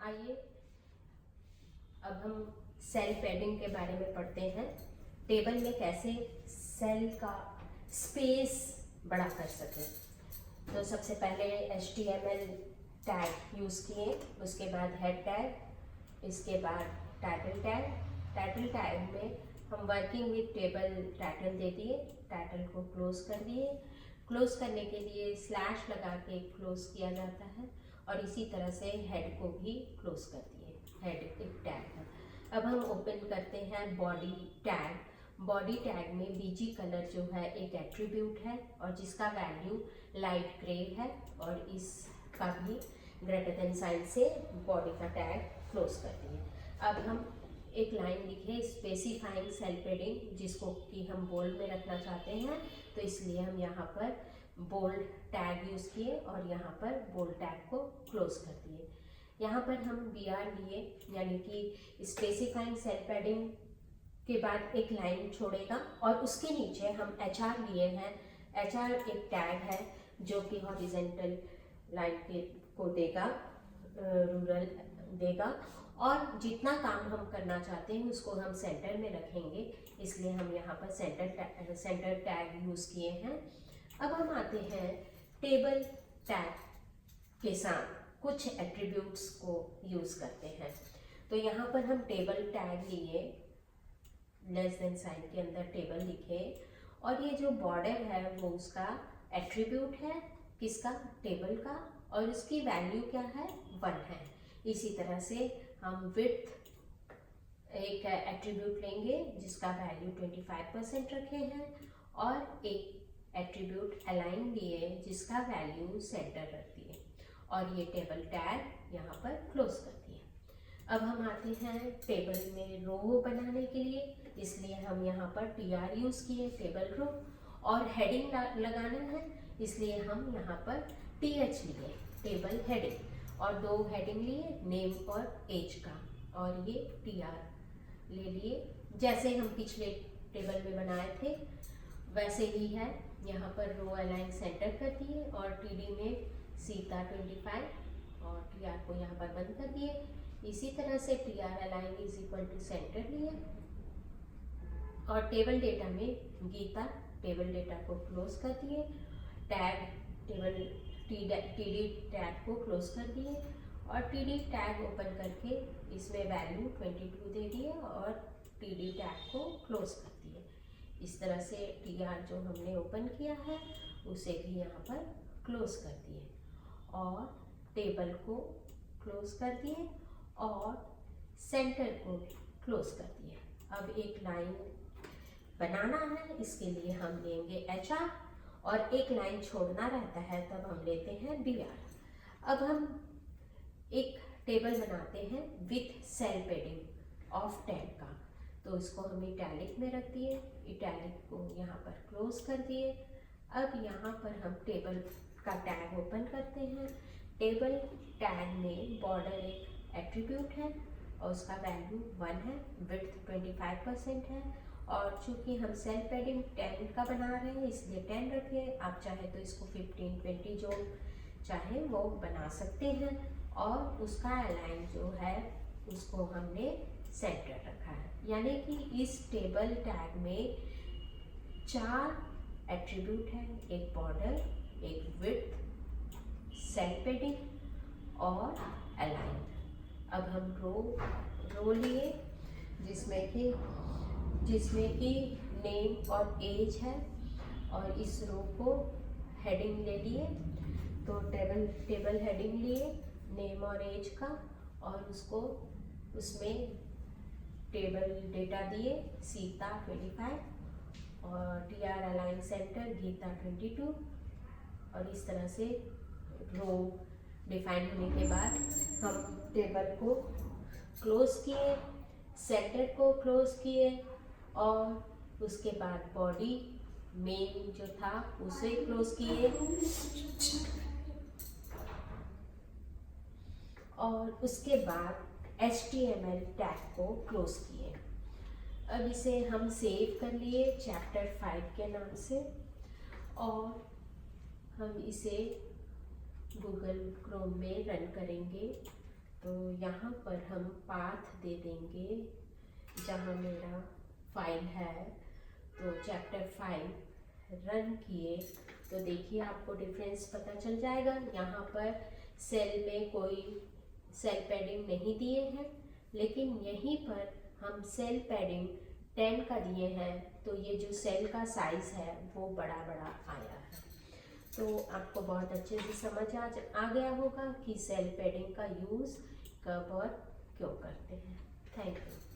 आइए अब हम सेल पैडिंग के बारे में पढ़ते हैं। टेबल में कैसे सेल का स्पेस बड़ा कर सकें। तो सबसे पहले HTML टैग यूज़ किए, उसके बाद हेड टैग, इसके बाद टाइटल टैग। टाइटल टैग में हम वर्किंग विद टेबल टाइटल दे दिए, टाइटल को क्लोज कर दिए। क्लोज करने के लिए स्लैश लगा के क्लोज किया जाता है और इसी तरह से हेड को भी क्लोज कर दिए। हेड एक टैग है। अब हम ओपन करते हैं बॉडी टैग। बॉडी टैग में बीजी कलर जो है एक एट्रीब्यूट है और जिसका वैल्यू लाइट ग्रे है और इसका भी ग्रेटर देन साइन से बॉडी का टैग क्लोज कर दिए। अब हम एक लाइन लिखे स्पेसिफाइंग सेल पैडिंग, जिसको कि हम बोल्ड में रखना चाहते हैं, तो इसलिए हम यहाँ पर बोल्ड टैग यूज़ किए और यहाँ पर बोल्ड टैग को क्लोज कर दिए। यहाँ पर हम BR लिए, यानी कि स्पेसिफाइंग सेल पैडिंग के बाद एक लाइन छोड़ेगा और उसके नीचे हम HR लिए हैं। HR एक टैग है जो कि हॉरिजेंटल लाइन के को देगा, रूरल देगा, और जितना काम हम करना चाहते हैं उसको हम सेंटर में रखेंगे, इसलिए हम यहाँ पर सेंटर टैग यूज़ किए हैं। अब हम आते हैं टेबल टैग के साथ कुछ एट्रीब्यूट्स को यूज़ करते हैं। तो यहाँ पर हम टेबल टैग लिए, लेस देन साइन के अंदर टेबल लिखे और ये जो बॉर्डर है वो उसका एट्रीब्यूट है, किसका, टेबल का, और उसकी वैल्यू क्या है, 1 है। इसी तरह से हम विड्थ एक एट्रीब्यूट लेंगे जिसका वैल्यू 25% रखे हैं और एक एट्रीब्यूट अलाइन लिए जिसका वैल्यू सेंटर रख दिए और ये टेबल टैग यहाँ पर क्लोज कर दिए। अब हम आते हैं टेबल में रो बनाने के लिए, इसलिए हम यहाँ पर TR यूज़ किए, टेबल रो, और हेडिंग लगाना है इसलिए हम यहाँ पर TH लिए, टेबल हेडिंग, और 2 हेडिंग लिए, नेम और एज का, और ये TR ले लिए। जैसे हम पिछले टेबल में बनाए थे वैसे ही है। यहाँ पर रो अलाइन सेंटर कर दिए और TD में सीता 25 और TR को यहाँ पर बंद कर दिए। इसी तरह से TR align is equal to centre लिए और टेबल डेटा में गीता, टेबल डेटा को क्लोज कर दिए। टैग टेबल TD टैग को क्लोज कर दिए और TD टैग ओपन करके इसमें वैल्यू 22 दे दिए और TD टैग को क्लोज कर दिए। इस तरह से TR जो हमने ओपन किया है उसे भी यहाँ पर क्लोज कर दिए और टेबल को क्लोज कर दिए और सेंटर को क्लोज कर दिए। अब एक लाइन बनाना है, इसके लिए हम लेंगे HR और एक लाइन छोड़ना रहता है तब हम लेते हैं BR। अब हम एक टेबल बनाते हैं विथ सेल पैडिंग ऑफ 10 का, तो इसको हम इटैलिक में रख दिए, इटैलिक को यहाँ पर क्लोज कर दिए। अब यहाँ पर हम टेबल का टैग ओपन करते हैं। टेबल टैग में बॉर्डर एक एट्रीब्यूट है और उसका वैल्यू 1 है, विड्थ 25% है, और चूंकि हम सेल पैडिंग 10 का बना रहे हैं इसलिए 10 रखिए। आप चाहे तो इसको 15-20 जो चाहे वो बना सकते हैं और उसका अलाइन जो है उसको हमने सेंटर रखा है। यानी कि इस टेबल टैग में 4 एट्रीब्यूट है, एक बॉर्डर, एक विड्थ, सेल पैडिंग और अलाइन। अब हम रो लिए जिसमें कि नेम और एज है और इस रो को हेडिंग ले लिए, तो टेबल हेडिंग लिए नेम और एज का और उसमें टेबल डेटा दिए, सीता 25 और TR अलाइन सेंटर गीता 22, और इस तरह से रो डिफाइन होने के बाद हम टेबल को क्लोज किए, सेंटर को क्लोज किए और उसके बाद बॉडी मेन जो था उसे क्लोज किए और उसके बाद HTML टैग को क्लोज किए। अब इसे हम सेव कर लिए चैप्टर 5 के नाम से और हम इसे गूगल क्रोम में रन करेंगे तो यहाँ पर हम पाथ दे देंगे जहाँ मेरा फाइल है। तो चैप्टर 5 रन किए तो देखिए आपको डिफरेंस पता चल जाएगा। यहाँ पर सेल में कोई सेल पैडिंग नहीं दिए हैं, लेकिन यहीं पर हम सेल पैडिंग 10 का दिए हैं, तो ये जो सेल का साइज है वो बड़ा बड़ा आया है। तो आपको बहुत अच्छे से समझ आ गया होगा कि सेल पैडिंग का यूज़ कब और क्यों करते हैं। Thank you.